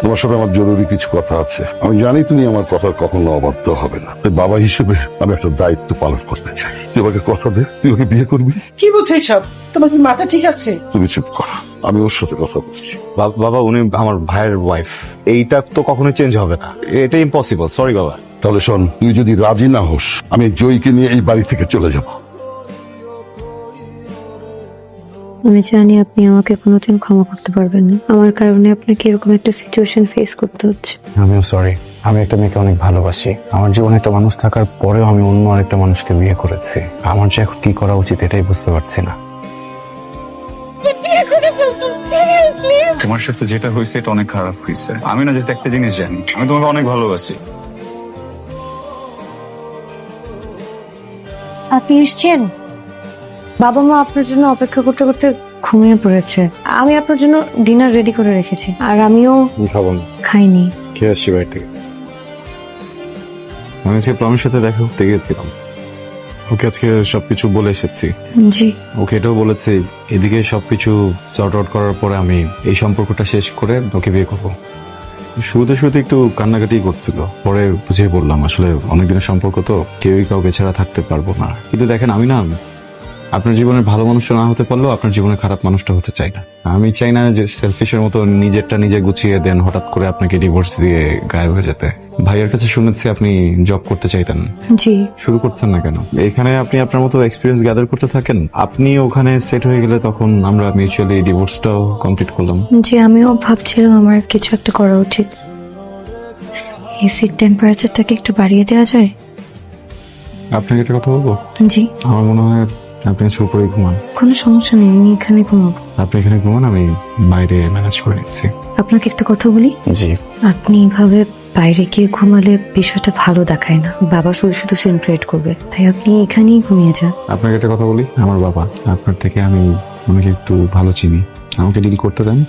তোমার সাথে আমার জরুরি কিছু কথা আছে। আমি জানি তুমি আমার কথার কখনো অবাধ্য হবে না, তাই বাবা হিসেবে আমি একটা দায়িত্ব পালন করতে চাই। তুই আমাকে কথা দে, তুই ওকে বিয়ে করবি। কি বলছো এইসব? তোমার কি মাথা ঠিক আছে? তুমি চুপ করো, আমি ওর সাথে কথা বলছি। বাবা উনি আমার ভাইয়ের ওয়াইফ, এইটা তো কখনোই চেঞ্জ হবে না, এটা ইম্পসিবল। সরি বাবা। তাহলে শোন, তুই যদি রাজি না হোস আমি জয়কে নিয়ে এই বাড়ি থেকে চলে যাব। আমি জানি আপনি আমাকে কোনোদিন ক্ষমা করতে পারবেন না। আমার কারণে আপনাকে এরকম একটা সিচুয়েশন ফেস করতে হচ্ছে। আমিও সরি। আমি একটা মেয়েকে অনেক ভালোবাসি। আমার জীবনে একটা মানুষ থাকার পরেও আমি অন্য আরেকটা মানুষকে বিয়ে করেছি। আমার যে এখন কি করা উচিত এটাই বুঝতে পারছি না। তোমার সাথে যেটা হয়েছে এটা অনেক খারাপ হয়েছে। আমি না জাস্ট একটা জিনিস জানি, আমি তোমাকে অনেক ভালোবাসি। আপনি এসছেন? বাবা মা আপনার জন্য অপেক্ষা করতে করতে ঘুমিয়ে পড়েছে। আমি আপনার জন্য ডিনার রেডি করে রেখেছি, আর আমিও খাবো না, খাইনি। খেয়ে আসছি বাড়ি থেকে। আমি আজকে প্রমের সাথে দেখা করতে গিয়েছিলাম, ওকে আজকে সবকিছু বলে এসেছি। জি। ওকে এটাও বলেছি এদিকে সবকিছু সর্ট আউট করার পরে আমি এই সম্পর্কটা শেষ করে ওকে বিয়ে করবো। শুরুতে একটু কান্নাকাটি করছিল, পরে বুঝিয়ে বললাম আসলে অনেকদিনের সম্পর্ক তো, কেউই কাউকে ছাড়া থাকতে পারবো না। কিন্তু দেখেন আমি না আপনার জীবনের ভালো মানুষটা না হতে পারলেও আপনার জীবনের খারাপ মানুষটা হতে চাই না। আমি চাই না যে সেলফিশের মতো নিজেরটা নিজে গুছিয়ে দেন, হঠাৎ করে আপনাকে ডিভোর্স দিয়ে গায়েব হয়ে যেতে। ভাইয়ের কাছে শুনেছি আপনি জব করতে চাইতেন, জি। শুরু করছেন না কেন? এখানে আপনি আপনার মতো এক্সপিরিয়েন্স গ্যাদার করতে থাকেন, আপনি ওখানে সেট হয়ে গেলে তখন আমরা মিউচুয়ালি ডিভোর্সটাও কমপ্লিট করলাম। জি, আমিও ভাবছিলাম আমার কিছু একটা করা উচিত। এসির টেম্পারেচারটাকে একটু বাড়িয়ে দেওয়া যায়? আপনাকে একটা কথা বলবো? জি। আমার মনে হয় আপনি আজকে উপরেই ঘুমান। কোনো সমস্যা নেই, আমি এখানে ঘুমাবো। আপনি এখানে ঘুমান, আমি বাইরে ম্যানেজ করে নিচ্ছি। আপনাকে একটা কথা বলি। জি। আপনি এভাবে বাইরে গিয়ে ঘুমালে বিষয়টা ভালো দেখায় না, বাবা শুধু শুধু সেলিব্রেট করবে, তাই আপনি এখানেই ঘুমিয়ে যান। আপনাকে একটা কথা বলি, আমার বাবা আপনার থেকে আমি অনেক একটু ভালো চিনি, আমাকে ডিল করতে দেন।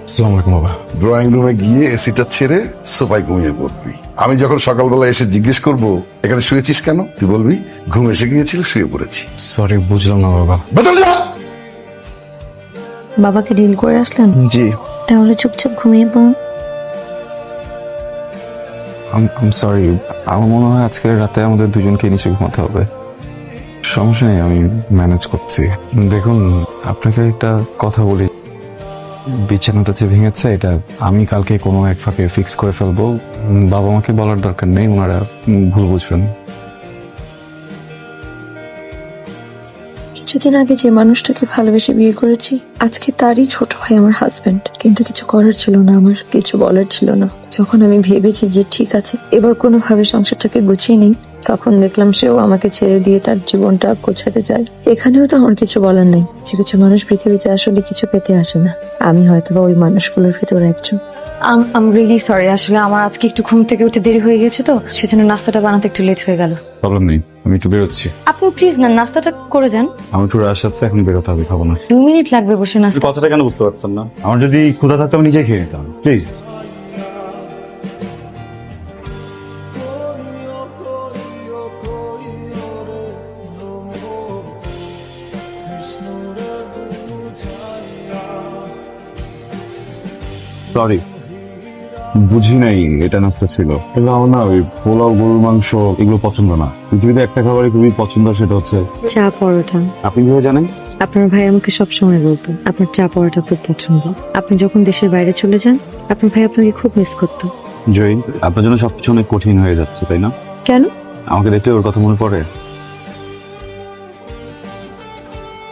আসসালামু আলাইকুম বাবা। ড্রয়িং রুমে গিয়ে এসিটা ছেড়ে সোফায় ঘুমিয়ে পড়বি। আমি যখন সকালবেলা এসে জিজ্ঞেস করব এখানে শুয়েছিস কেন, তুই বলবি ঘুম এসে গিয়েছিল, শুয়ে পড়েছি। সরি, বুঝলাম না বাবা। বদল যা। বাবাকে ডিল করে আসলেন? জি। তাহলে চুপচাপ ঘুমিয়ে পড়ুন। আম সরি, আমার মনে হয় আজকের রাতে আমাদের দুজনকে নিচে ঘুমাতে হবে। সমস্যা নেই, আমি ম্যানেজ করছি। দেখুন আপনাকে একটা কথা বলি, বিছানাটা যে ভেঙেছে এটা আমি কালকে কোনো এক ফাঁকে ফিক্স করে ফেলবো। বাবা মাকে বলার দরকার নেই, ওনারা ভুল বুঝবেন। কিছুদিন আগে যে মানুষটাকে ভালোবেসে বিয়ে করেছি, আজকে তারই ছোট ভাই আমার হাজবেন্ড। কিন্তু কিছু করার ছিল না, আমার কিছু বলার ছিল না। যখন আমি ভেবেছি যে ঠিক আছে এবার কোনোভাবে সংসারটাকে গুছিয়ে নেই, তখন দেখলাম সেও আমাকে ছেড়ে দিয়ে তার জীবনটা গোছাতে যায়। এখানেও তো আমার কিছু বলার নেই। কিছু কিছু মানুষ পৃথিবীতে আসলে কিছু পেতে আসে না, আমি হয়তোবা ওই মানুষগুলোর ভিতরে একজন। আম রিয়েলি সরি, আসলে আমার আজকে একটু ঘুম থেকে উঠে দেরি হয়ে গেছে, তো সেজন্য নাস্তাটা বানাতে একটু লেট হয়ে গেল। প্রবলেম নেই, আমি একটু বেরোচ্ছি। আপনি প্লিজ না নাস্তাটা করে যান। আমার একটু রাশ আছে, এখন বেরোতে হবে, খাবো না। 2 মিনিট লাগবে বসে নাস্তা। কথাটা কেন বুঝতে পারছেন না? আমার যদি ক্ষুধা থাকতো আমি নিজে খেয়ে নিতাম, প্লিজ। সরি, বুঝি নাই এটা নাস্তা ছিল। কিন্তু আমার না ওই পোলাও, গরুর মাংস এগুলো পছন্দ না। পৃথিবীতে একটা খাবারই খুবই পছন্দ, সেটা হচ্ছে চা পরোটা। আপনি কিভাবে জানেন? আপনার ভাই আমাকে সবসময় বলতো আপনার চা পরোটা খুব পছন্দ। আপনি যখন দেশের বাইরে চলে যান, আপনার ভাই আপনাকে খুব মিস করতো। জয়ী, আপনার জন্য সবকিছু অনেক কঠিন হয়ে যাচ্ছে, তাই না? কেন? আমাকে দেখতে ওর কথা মনে পড়ে।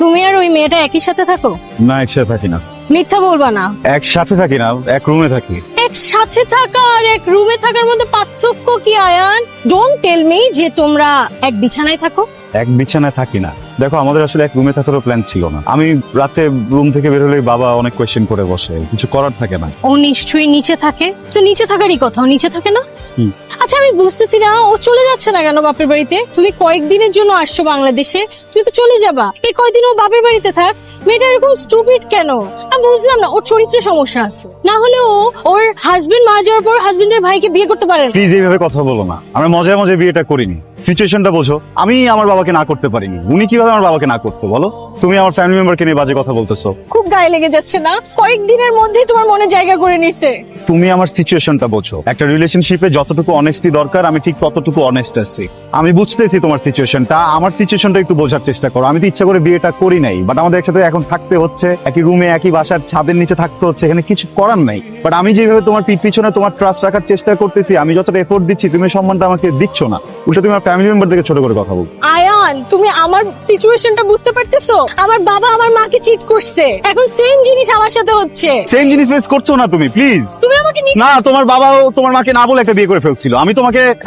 তুমি আর ওই মেয়েটা একই সাথে থাকো? না, একসাথে থাকি না। মিথ্যা বলবা না। একসাথে থাকি না, এক রুমে থাকি। একসাথে থাকা আর এক রুমে থাকার মধ্যে পার্থক্য কি আয়ান? ডোন্ট টেল মি যে তোমরা এক বিছানায় থাকো। এক বিছানায় থাকি না। দেখো, আমাদের আসলে এক রুমে থাকারও প্ল্যান ছিল না। আমি রাতে রুম থেকে বের হলেই বাবা অনেক কোয়েশ্চেন করে বসে, কিছু করার থাকে না। ও নিশ্চয়ই নিচে থাকে। তো নিচে থাকারই কথা, ও নিচে থাকে না? হুম। আচ্ছা, আমি বুঝতেছি না ও চলে যাচ্ছে না কেন বাপের বাড়িতে? তুমি কয়েকদিনের জন্য আসছো বাংলাদেশে, তুমি তো চলে যাবা। এই কয়েকদিন ও বাপের বাড়িতে থাক। মেয়েটা এরকম স্টুপিড কেন? আমি বুঝলাম না, ওর চরিত্রে সমস্যা আছে। না হলে ও ওর হাজবেন্ড মারা যাওয়ার পর হাজবেন্ডের ভাইকে বিয়ে করতে পারে না। প্লিজ এইভাবে কথা বলো না, আমরা মজায় মজায় বিয়েটা করিনি। সিচুয়েশনটা বোঝো। আমি আমার বাবাকে না করতে পারিনি, উনি কিভাবে আমার বাবাকে না করতো বলো? তুমি আমার ফ্যামিলি মেম্বারকে নিয়ে বাজে কথা বলতেছো। খুব গায়ে লেগে যাচ্ছে না? কয়েকদিনের মধ্যেই তোমার মনে জায়গা করে নিছে। তুমি আমার সিচুয়েশনটা বোঝো। একটা রিলেশনশিপে যতটুকু অনেস্টি দরকার আমি ঠিক ততটুকু অনেস্ট আছি। আমি বুঝতেছি তোমার সিচুয়েশনটা, আমার সিচুয়েশনটা একটু বোঝার চেষ্টা করো। আমি তো ইচ্ছা করে বিয়েটা করি নাই, বাট আমাদের একসাথে এখন থাকতে হচ্ছে, একই রুমে একই বাসার ছাদের নিচে থাকতে হচ্ছে, এখানে কিছু করার নাই। বাট আমি যেভাবে তোমার পিছনে তোমার ট্রাস্ট রাখার চেষ্টা করতেছি, আমি যতটা এফোর্ট দিচ্ছি তুমি সম্মানটা আমাকে দিচ্ছ না। উল্টা তুমি আমার ফ্যামিলি মেম্বার থেকে ছোট করে কথা বল। আয়ান, তুমি আমার সিচুয়েশনটা বুঝতে পারতেছো? আমার বাবা আমার মাকে চিট করছে, এখন সেম জিনিস আমার সাথে হচ্ছে। সেম জিনিস ফেস করছো না তুমি, প্লিজ। তুমি আমাকে না, তোমার বাবাও তোমার মাকে না বলে একটা বিয়ে করে ফেলছিল।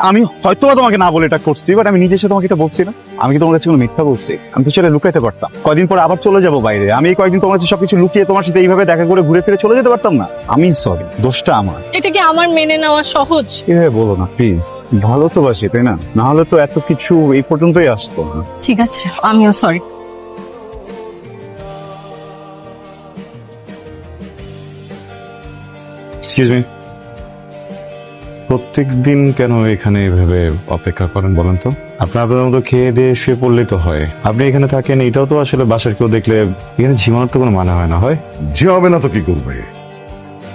আমি হয়তো তোমাকে না বলে এটা করছি, বাট আমি নিজে এসে তোমাকে এটা বলছি না। আমি কি তোমার কাছে কোনো মিথ্যা বলছি? আমি তো সেটা লুকাইতে পারতাম। কয়দিন পরে আবার চলে যাবো বাইরে, আমি এই কয়েকদিন তোমার কাছে সবকিছু লুকিয়ে তোমার সাথে এইভাবে দেখা করে ঘুরে ফিরে চলে যেতে পারতাম না? আমি সরি, দোষটা আমার। এটা কি আমার মেনে নেওয়া সহজ? এভাবে বলো না প্লিজ, ভালো তো বাসি তাই না? না হলে তো এত কিছু এই পর্যন্তই আসতো না। ঠিক আছে, আমিও সরি। এক্সকিউজ মি, প্রত্যেকদিন কেন এখানে এভাবে অপেক্ষা করেন বলেন তো? আপনার আপনার মতো খেয়ে দিয়ে শুয়ে পড়লেই তো হয়। আপনি এখানে থাকেন, এটাও তো আসলে বাসার কেউ দেখলে এখানে ঝিমানোর তো কোনো মানে হয় না। হয় যে হবে না তো কি করবে?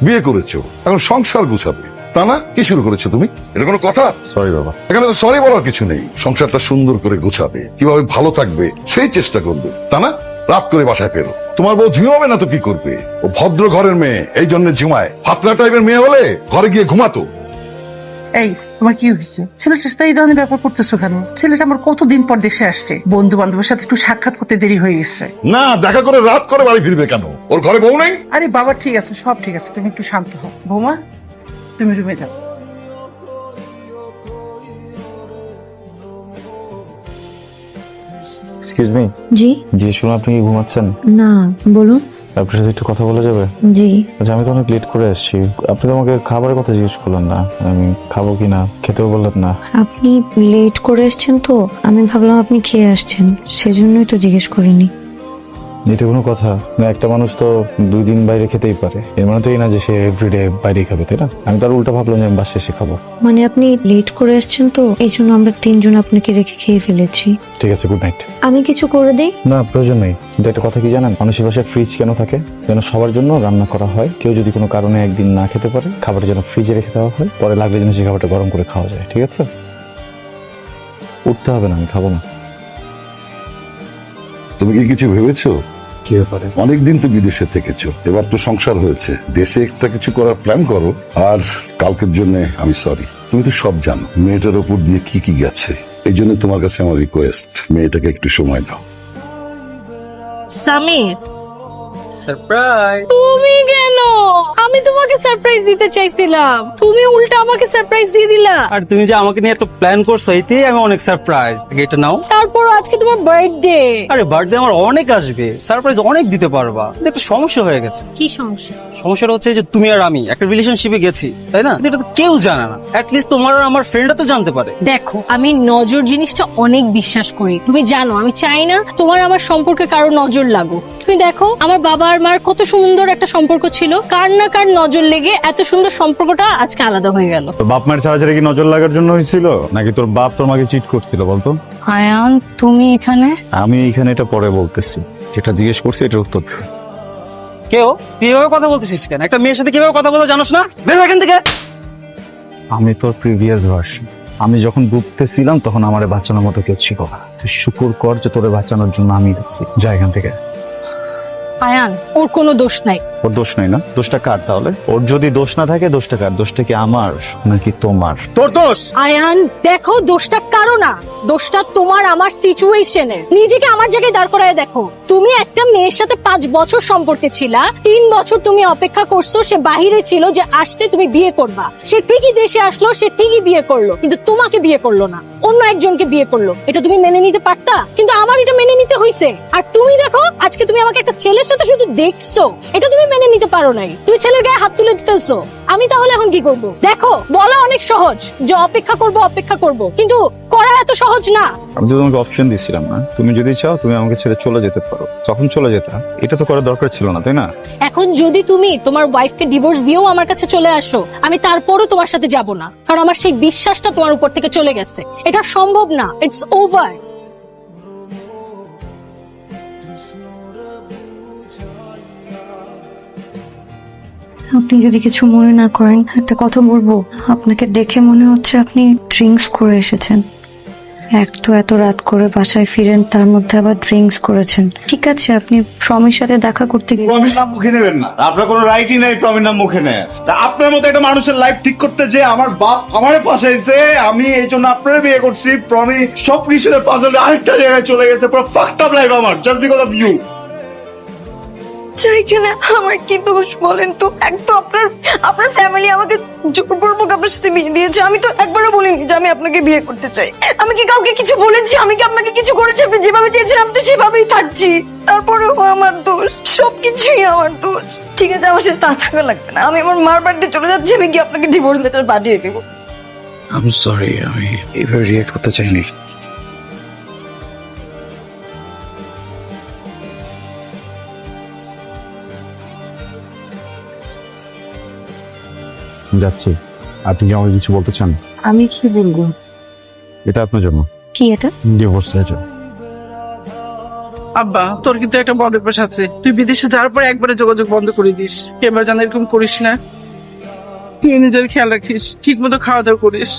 বিয়ে করেছো, এখন সংসার গুছাবে, তা না? কি শুরু করেছো তুমি? এটা কোনো কথা? সরি বাবা। এখানে তো সরি বলার কিছু নেই। সংসারটা সুন্দর করে গোছাবে, কিভাবে ভালো থাকবে সেই চেষ্টা করবে, তা না? রাত করে বাসায় ফেরো। তোমার বউ ঝিমাবে না তো কি করবে? ও ভদ্র ঘরের মেয়ে, এই জন্য ঝিমায়। ফাতরা টাইপের মেয়ে হলে ঘরে গিয়ে ঘুমাতো। এই, তোমার কি হয়েছে? ছেলেটার সাথে এই ধরনের ব্যাপার করতেছো কেন? ছেলেটা আমার কতদিন পর দেশে আসছে, বন্ধু বান্ধবের সাথে একটু সাক্ষাৎ করতে দেরি হয়ে গেছে। না, দেখা করে রাত করে বাড়ি ফিরবে কেন? ওর ঘরে বউ নেই? আরে বাবা, ঠিক আছে, সব ঠিক আছে, তুমি একটু শান্ত হও। বৌমা, তুমি রুমে যাও। Excuse me. জি। জি শুনুন, আপনি কি ঘুমাচ্ছেন? না, বলুন। আপনার সাথে একটু কথা বলা যাবে? জি। আচ্ছা, আমি তো অনেক লেট করে আসছি। আপনি তো আমাকে খাবারের কথা জিজ্ঞেস করলেন না, আমি খাবো কিনা, খেতেও বললেন না। আপনি লেট করে এসেছেন তো আমি ভাবলাম আপনি খেয়ে আসছেন, সেজন্যই তো জিজ্ঞেস করিনি। এটা কোনো কথা না? একটা মানুষ তো 2 দিন বাইরে খেতেই পারে, এর মানে তো এই না যে সে এভরিডে বাইরে খাবে, তাই না? আমি তার উল্টা ভাবলাম যে আমি বাসায় এসে খাবো। মানে আপনি লেট করে এসেছেন তো এই জন্য আমরা 3 জন আপনাকে রেখে খেয়ে ফেলেছি। ঠিক আছে, গুড নাইট। আমি কিছু করে দেই? না, প্রয়োজন নেই। কিন্তু একটা কথা কি জানেন, মানুষের বাসায় ফ্রিজ কেন থাকে? যেন সবার জন্য রান্না করা হয়। কেউ যদি কোনো কারণে একদিন না খেতে পারে, খাবার যেন ফ্রিজে রেখে দেওয়া হয়, পরে লাগলে যেন সেই খাবারটা গরম করে খাওয়া যায়। ঠিক আছে? উঠতে হবে না, আমি খাবো না। তুমি কি কিছু ভেবেছো? কি ব্যাপারে? অনেকদিন তো বিদেশে থেকেছো, এবার তো সংসার হয়েছে, দেশে একটা কিছু করার প্ল্যান করো। আর কালকের জন্য আমি সরি। তুমি তো সব জানো মেয়েটার ওপর দিয়ে কি কি গেছে। এই জন্য তোমার কাছে আমার রিকোয়েস্ট, মেয়েটাকে একটু সময় দাও। সামির, সারপ্রাইজ। তুমি কেন? আমি তোমাকে সারপ্রাইজ দিতে চাইছিলাম, তুমি উল্টা আমাকে সারপ্রাইজ দিয়ে দিলা। আর তুমি যে আমাকে নিয়ে এত প্ল্যান করছো, এতেই আমি অনেক সারপ্রাইজ। এটা নাও। তারপর আজকে তোমার বার্থডে। আরে বার্থডে আমার অনেক আসবে, সারপ্রাইজ অনেক দিতে পারবা। কিন্তু একটা সমস্যা হয়ে গেছে। কি সমস্যা? সমস্যাটা হচ্ছে যে তুমি আর আমি একটা রিলেশনশিপে গেছি, তাই না? কিন্তু এটা তো কেউ জানে না। অ্যাটলিস্ট তোমার আর আমার ফ্রেন্ডরা তো জানতে পারে। দেখো, আমি নজর জিনিসটা অনেক বিশ্বাস করি, তুমি জানো। আমি চাই না তোমার আমার সম্পর্কে কারো নজর লাগুক। তুমি দেখো, আমার বাবা আর মার কত সুন্দর একটা সম্পর্ক ছিল, কার না কার নজর লেগে এত সুন্দর সম্পর্কটা আজকে আলাদা হয়ে গেল। তোর বাপ মায়ের ছাড়া কি নজর লাগার জন্য হয়েছিল, নাকি তোর বাপ তোর মাকে চিট করছিল বলতো? আয়ান, তুমি এখানে? আমি এখানে এটা পরে বলতেছি, যেটা জিজ্ঞেস করছি এটার উত্তর দে। কেউ তুই এভাবে কথা বলতেছিস কেন? একটা মেয়ের সাথে কিভাবে কথা বলতে জানোস না? বের হ এখান থেকে। আমি তোর প্রিভিয়াস ভার্সন। আমি যখন ডুবতে ছিলাম তখন আমার বাঁচানোর মতো কেউ ছিল না। তুই শুকুর কর যে তোরে বাঁচানোর জন্য আমি এসেছি। যা এখান থেকে। আয়ান, ওর কোনো দোষ নাই। ওর দোষ নাই না? দোষটা কার তাহলে? ওর যদি দোষ না থাকে দোষটা কার? দোষটা কি আমার নাকি তোমার? তোর দোষ। আয়ান দেখো, দোষটা কারো না, দোষটা তোমার আমার সিচুয়েশনের। নিজেকে আমার জায়গায় দাঁড় করায় দেখো। তুমি একটা মেয়ের সাথে 5 বছর সম্পর্কে ছিলা, 3 বছর তুমি অপেক্ষা করছো, সে বাহিরে ছিল যে আসতে তুমি বিয়ে করবা। সে ঠিকই দেশে আসলো, সে ঠিকই বিয়ে করলো, কিন্তু তোমাকে বিয়ে করলো না, অন্য একজনকে বিয়ে করলো। এটা তুমি মেনে নিতে পারতা, কিন্তু আমার এটা মেনে নিতে হয়েছে। আর তুমি দেখো, আজকে তুমি আমাকে একটা ছেলের জিনিসটা তো শুধু দেখছো, এটা তুমি মেনে নিতে পারো নাই, তুমি ছেলের গায়ে হাত তুলে ফেলছো। আমি তাহলে এখন কি করব? দেখো, বলা অনেক সহজ যে অপেক্ষা করব, কিন্তু করা এত সহজ না। আমি তো তোমাকে অপশন দিয়েছিলাম না, তুমি যদি চাও তুমি আমাকে ছেড়ে চলে যেতে পারো, তখন চলে যেতাম। এটা তো করার দরকার ছিল না, তাই না? এখন যদি তুমি তোমার ওয়াইফকে ডিভোর্স দিয়েও আমার কাছে চলে আসো, আমি তারপরও তোমার সাথে যাব না, কারণ আমার সেই বিশ্বাসটা তোমার উপর থেকে চলে গেছে। এটা সম্ভব না, ইটস ওভার। আপনি যদি কিছু মনে না করেন, একটা কথা বলবো। আপনাকে দেখে মনে হচ্ছে আপনি ড্রিঙ্কস করে এসেছেন। এক তো এত রাত করে বাসায় ফিরেন, তার মধ্যে আবার ড্রিঙ্কস করেছেন। ঠিক আছে, আপনি প্রমির সাথে দেখা করতে গিয়ে প্রমির নাম মুখে নেবেন না, আপনার কোনো রাইটই নেই প্রমির নাম মুখে নেয়। আপনার মতো একটা মানুষের লাইফ ঠিক করতে যে আমার বাপ আমারে ফাঁসাইছে, আমি এই জন্য আপনার বিয়ে করছি। প্রমি সবকিছুতে পাজলে আরেকটা জায়গায় চলে গেছে, পুরো ফাকড আপ লাইফ আমার, জাস্ট বিকজ অফ ইউ। চাই কিনা আমার কি দোষ বলেন তো? এক তো আপনার ফ্যামিলি আমাকে জোরপূর্বক আপনার সাথে বিয়ে দিয়েছে। আমি তো একবারও বলিনি যে আমি আপনাকে বিয়ে করতে চাই। আমি কি কাউকে কিছু বলেছি? আমি কি আপনাকে কিছু করেছি? আপনি যেভাবে চেয়েছেন আমি তো সেভাবেই থাকছি। তারপরেও আমার দোষ, সবকিছুই আমার দোষ। ঠিক আছে, আমার সাথে তা থাকা লাগবে না। আমি আমার মার বাড়িতে চলে যাচ্ছি, আমি কি আপনাকে ডিভোর্স লেটার পাঠিয়ে দেবো। আমি সরি, আমি এইভাবে রিয়েক্ট করতে চাইনি। যাচ্ছি। আপনি কি আমাকে কিছু বলতে চান? আমি কি বলবো? এটা আপনার জন্য। কি এটা? Divorce letter. আব্বা, তোর কিন্তু একটা বড় অভ্যাস আছে, তুই বিদেশে যাওয়ার পর একবারে যোগাযোগ বন্ধ করে দিস। এবার যেন এরকম করিস না। তুই নিজের খেয়াল রাখিস, ঠিক মতো খাওয়া দাওয়া করিস।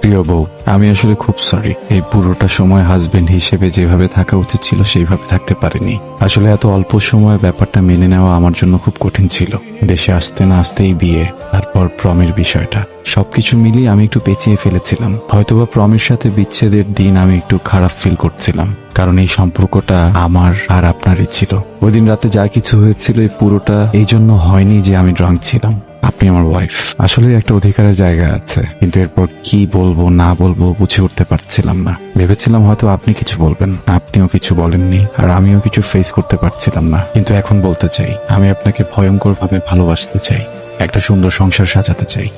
প্রিয় বউ, আমি আসলে খুব সরি। এই পুরোটা সময় হাজবেন্ড হিসেবে যেভাবে থাকা উচিত ছিল সেইভাবে থাকতে পারিনি। আসলে এত অল্প সময়ে ব্যাপারটা মেনে নেওয়া আমার জন্য খুব কঠিন ছিল। দেশে আসতে না আসতেই বিয়ে, তারপর প্রমের বিষয়টা, সবকিছু মিলিয়ে আমি একটু পেঁচিয়ে ফেলেছিলাম। হয়তোবা প্রমের সাথে বিচ্ছেদের দিন আমি একটু খারাপ ফিল করছিলাম, কারণ এই সম্পর্কটা আমার আর আপনারই ছিল। ওই দিন রাতে যা কিছু হয়েছিল এই পুরোটা এই জন্য হয়নি যে আমি ড্রাঙ্ক ছিলাম। আপনি আমার ওয়াইফ, আসলে একটা অধিকারের জায়গা আছে, কিন্তু এরপর কি বলবো না বলবো বুঝে উঠতে পারছিলাম না। ভেবেছিলাম হয়তো আপনি কিছু বলবেন, আপনিও কিছু বলেননি, আর আমিও কিছু ফেস করতে পারছিলাম না। কিন্তু এখন বলতে চাই, আমি আপনাকে ভয়ঙ্কর ভাবে ভালোবাসতে চাই, একটা সুন্দর সংসার সাজাতে চাই।